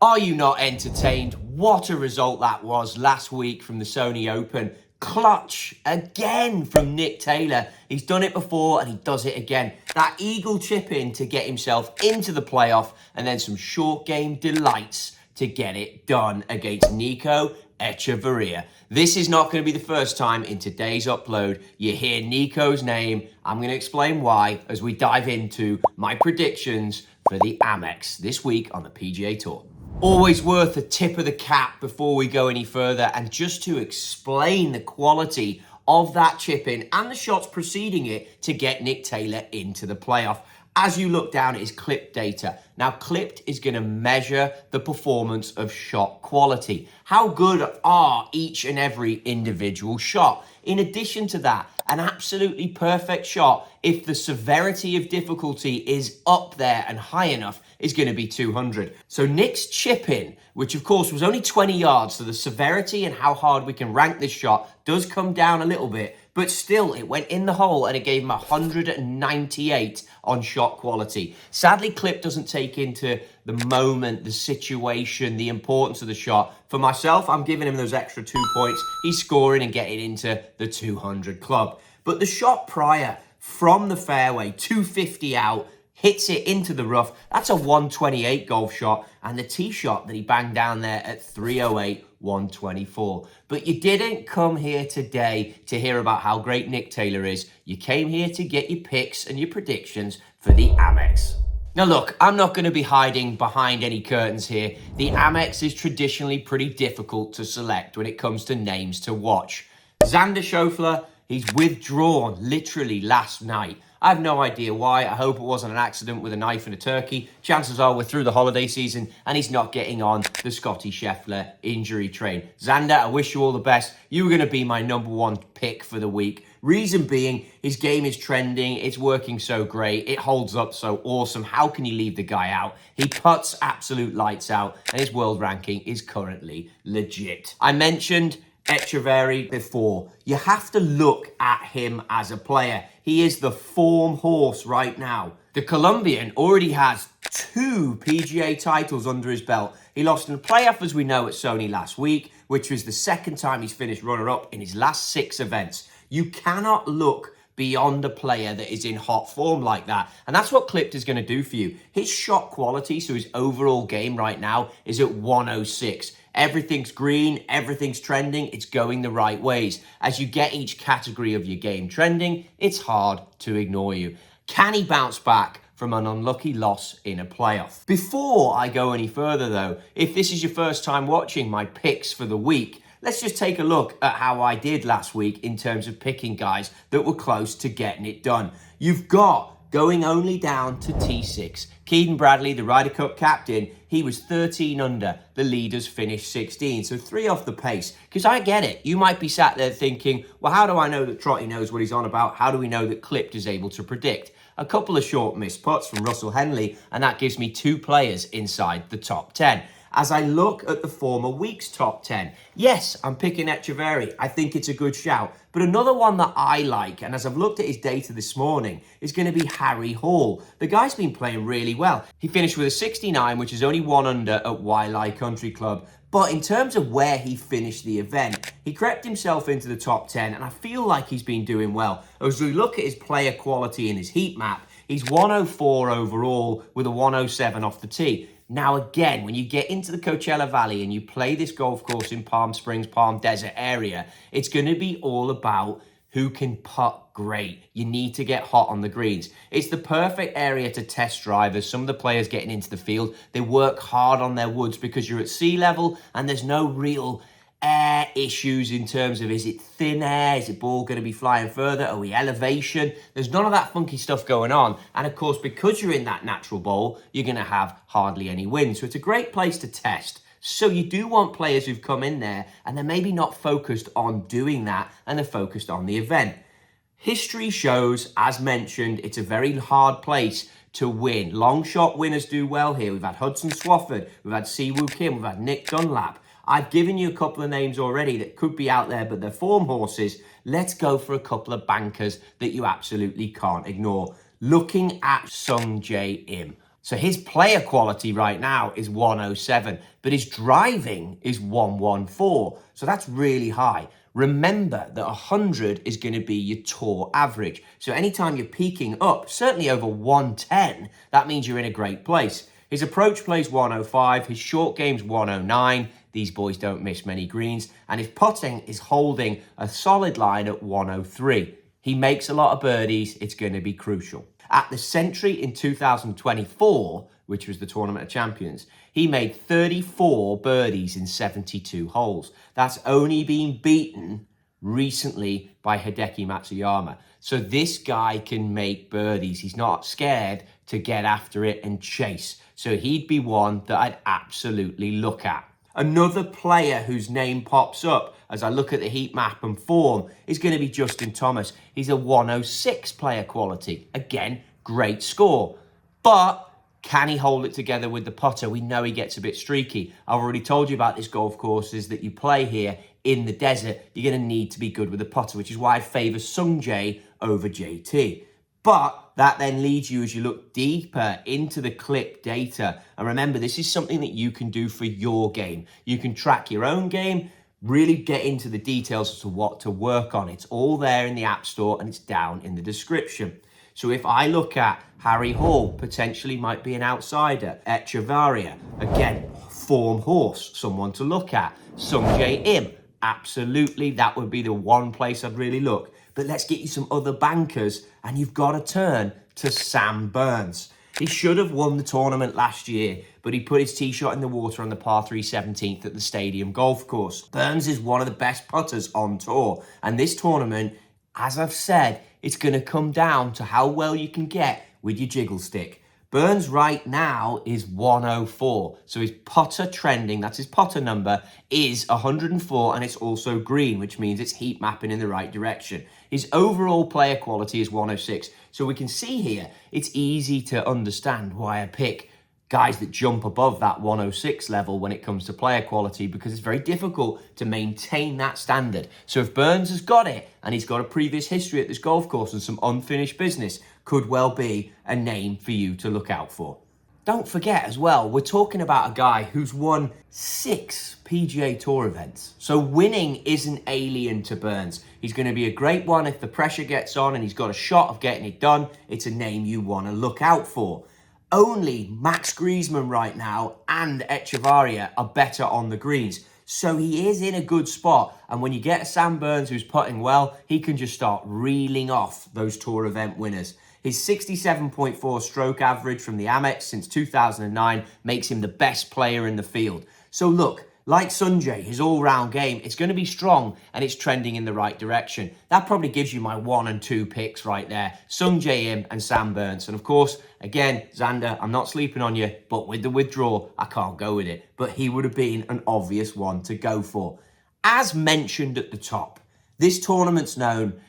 Are you not entertained? What a result that was last week from the Sony Open. Clutch again from Nick Taylor. He's done it before and he does it again. That eagle chip in to get himself into the playoff, and then some short game delights to get it done against Nico Echeverria. This is not going to be the first time in today's upload you hear Nico's name. I'm going to explain why as we dive into my predictions for the Amex this week on the PGA Tour. Always worth a tip of the cap before we go any further, and just to explain the quality of that chip in and the shots preceding it to get Nick Taylor into the playoff. As you look down at his clipped data, now clipped is going to measure the performance of shot quality. How good are each and every individual shot? In addition to that, an absolutely perfect shot, if the severity of difficulty is up there and high enough, is going to be 200. So Nick's chip in, which of course was only 20 yards, so the severity and how hard we can rank this shot does come down a little bit, but still it went in the hole and it gave him 198 on shot quality. Sadly, clip doesn't take into the moment, the situation, the importance of the shot. For myself, I'm giving him those extra 2 points. He's scoring and getting into the 200 club. But the shot prior from the fairway, 250 out, hits it into the rough. That's a 128 golf shot, and the tee shot that he banged down there at 308, 124. But you didn't come here today to hear about how great Nick Taylor is. You came here to get your picks and your predictions for the Amex. Now look, I'm not going to be hiding behind any curtains here. The Amex is traditionally pretty difficult to select when it comes to names to watch. Xander Schauffele, he's withdrawn literally last night. I have no idea why. I hope it wasn't an accident with a knife and a turkey. Chances are we're through the holiday season and he's not getting on the Scotty Scheffler injury train. Xander, I wish you all the best. You were going to be my number one pick for the week. Reason being, his game is trending. It's working so great. It holds up so awesome. How can you leave the guy out? He puts absolute lights out and his world ranking is currently legit. I mentioned Echeverria before. You have to look at him as a player. He is the form horse right now. The Colombian already has 2 PGA titles under his belt. He lost in a playoff, as we know, at Sony last week, which was the second time he's finished runner-up in his last 6 events. You cannot look beyond a player that is in hot form like that. And that's what Clipped is going to do for you. His shot quality, so his overall game right now, is at 106. Everything's green, everything's trending, it's going the right ways. As you get each category of your game trending, it's hard to ignore you. Can he bounce back from an unlucky loss in a playoff? Before I go any further though, if this is your first time watching my picks for the week, let's just take a look at how I did last week in terms of picking guys that were close to getting it done. You've got going only down to T6. Keaton Bradley, the Ryder Cup captain, he was 13 under. The leaders finished 16, so 3 off the pace. Because I get it. You might be sat there thinking, well, how do I know that Trottie knows what he's on about? How do we know that Clipped is able to predict? A couple of short missed putts from Russell Henley, and that gives me 2 players inside the top 10. As I look at the former week's top 10, yes, I'm picking Echeverria. I think it's a good shout. But another one that I like, and as I've looked at his data this morning, is going to be Harry Hall. The guy's been playing really well. He finished with a 69, which is only 1 under at Waialae Country Club. But in terms of where he finished the event, he crept himself into the top 10, and I feel like he's been doing well. As we look at his player quality in his heat map, he's 104 overall with a 107 off the tee. Now, again, when you get into the Coachella Valley and you play this golf course in Palm Springs, Palm Desert area, it's going to be all about who can putt great. You need to get hot on the greens. It's the perfect area to test drivers. Some of the players getting into the field, they work hard on their woods because you're at sea level and there's no real air issues in terms of, is it thin air? Is the ball going to be flying further? Are we elevation? There's none of that funky stuff going on. And of course, because you're in that natural bowl, you're going to have hardly any wind. So it's a great place to test. So you do want players who've come in there and they're maybe not focused on doing that and they're focused on the event. History shows, as mentioned, it's a very hard place to win. Long shot winners do well here. We've had Hudson Swafford, we've had Siwoo Kim, we've had Nick Dunlap. I've given you a couple of names already that could be out there, but they're form horses. Let's go for a couple of bankers that you absolutely can't ignore. Looking at Sung Jae Im. So his player quality right now is 107, but his driving is 114. So that's really high. Remember that 100 is going to be your tour average. So anytime you're peaking up, certainly over 110, that means you're in a great place. His approach plays 105, his short game's 109. These boys don't miss many greens. And his putting is holding a solid line at 103. He makes a lot of birdies. It's going to be crucial. At the Sentry in 2024, which was the Tournament of Champions, he made 34 birdies in 72 holes. That's only been beaten recently by Hideki Matsuyama. So this guy can make birdies. He's not scared to get after it and chase. So he'd be one that I'd absolutely look at. Another player whose name pops up as I look at the heat map and form is going to be Justin Thomas. He's a 106 player quality. Again, great score. But can he hold it together with the putter? We know he gets a bit streaky. I've already told you about this golf courses that you play here in the desert. You're going to need to be good with the putter, which is why I favour Sungjae over JT. But that then leads you as you look deeper into the clip data. And remember, this is something that you can do for your game. You can track your own game, really get into the details as to what to work on. It's all there in the App Store and it's down in the description. So if I look at Harry Hall, potentially might be an outsider. Echevarria, again, form horse, someone to look at. Sungjae Im, absolutely, that would be the one place I'd really look. But let's get you some other bankers, and you've got to turn to Sam Burns. He should have won the tournament last year, but he put his tee shot in the water on the par 3 17th at the Stadium Golf Course. Burns is one of the best putters on tour, and this tournament, as I've said, it's going to come down to how well you can get with your jiggle stick. Burns right now is 104. So his putter trending, that's his putter number, is 104, and it's also green, which means it's heat mapping in the right direction. His overall player quality is 106. So we can see here, it's easy to understand why I pick guys that jump above that 106 level when it comes to player quality, because it's very difficult to maintain that standard. So if Burns has got it, and he's got a previous history at this golf course and some unfinished business, could well be a name for you to look out for. Don't forget as well, we're talking about a guy who's won 6 PGA Tour events. So winning isn't alien to Burns. He's going to be a great one if the pressure gets on and he's got a shot of getting it done. It's a name you want to look out for. Only Max Griezmann right now and Echevarria are better on the greens. So he is in a good spot. And when you get a Sam Burns who's putting well, he can just start reeling off those tour event winners. His 67.4 stroke average from the Amex since 2009 makes him the best player in the field. So look, like Sungjae, his all-round game, it's going to be strong and it's trending in the right direction. That probably gives you my 1 and 2 picks right there. Sungjae Im and Sam Burns. And of course, again, Xander, I'm not sleeping on you, but with the withdrawal, I can't go with it. But he would have been an obvious one to go for. As mentioned at the top, this tournament's known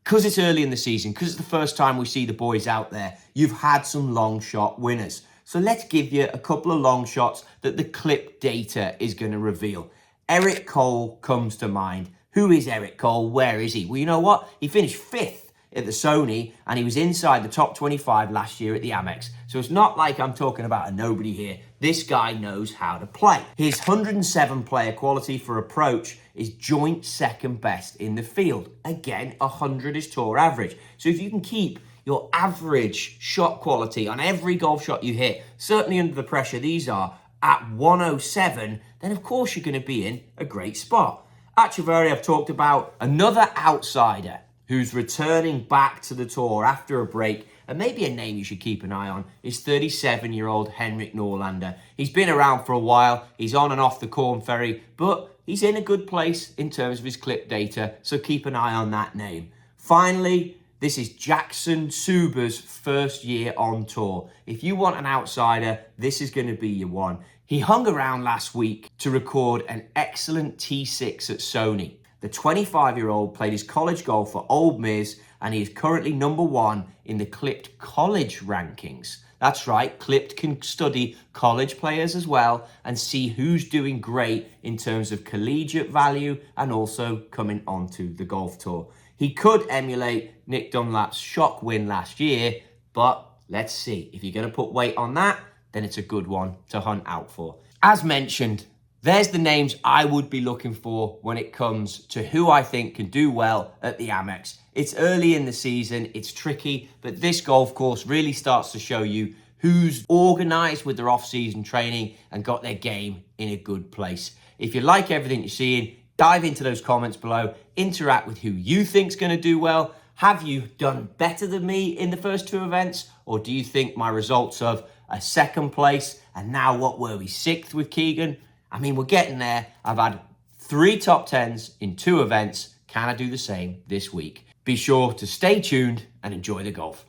because it's early in the season, because it's the first time we see the boys out there. You've had some long shot winners. So let's give you a couple of long shots that the clip data is going to reveal. Eric Cole comes to mind. Who is Eric Cole? Where is he? Well, you know what? He finished 5th at the Sony, and he was inside the top 25 last year at the Amex. So it's not like I'm talking about a nobody here. This guy knows how to play. His 107 player quality for approach is joint second best in the field. Again, 100 is tour average. So if you can keep your average shot quality on every golf shot you hit, certainly under the pressure these are, at 107, then of course you're going to be in a great spot. Echevarria, I've talked about. Another outsider who's returning back to the tour after a break, and maybe a name you should keep an eye on, is 37-year-old Henrik Norlander. He's been around for a while. He's on and off the Corn Ferry, but he's in a good place in terms of his clip data, so keep an eye on that name. Finally, this is Jackson Suber's first year on tour. If you want an outsider, this is going to be your one. He hung around last week to record an excellent T6 at Sony. The 25-year-old played his college golf for Ole Miss, and he is currently #1 in the Clipped college rankings. That's right, Clipped can study college players as well and see who's doing great in terms of collegiate value and also coming onto the golf tour. He could emulate Nick Dunlap's shock win last year, but Let's see. If you're going to put weight on that, then it's a good one to hunt out for. As mentioned, there's the names I would be looking for when it comes to who I think can do well at the Amex. It's early in the season, it's tricky, but this golf course really starts to show you who's organized with their off-season training and got their game in a good place. If you like everything you're seeing, dive into those comments below, interact with who you think's going to do well. Have you done better than me in the first two events? Or do you think my results of a second place and now what were we, 6th with Keegan? I mean, we're getting there. I've had 3 top 10s in 2 events. Can I do the same this week? Be sure to stay tuned and enjoy the golf.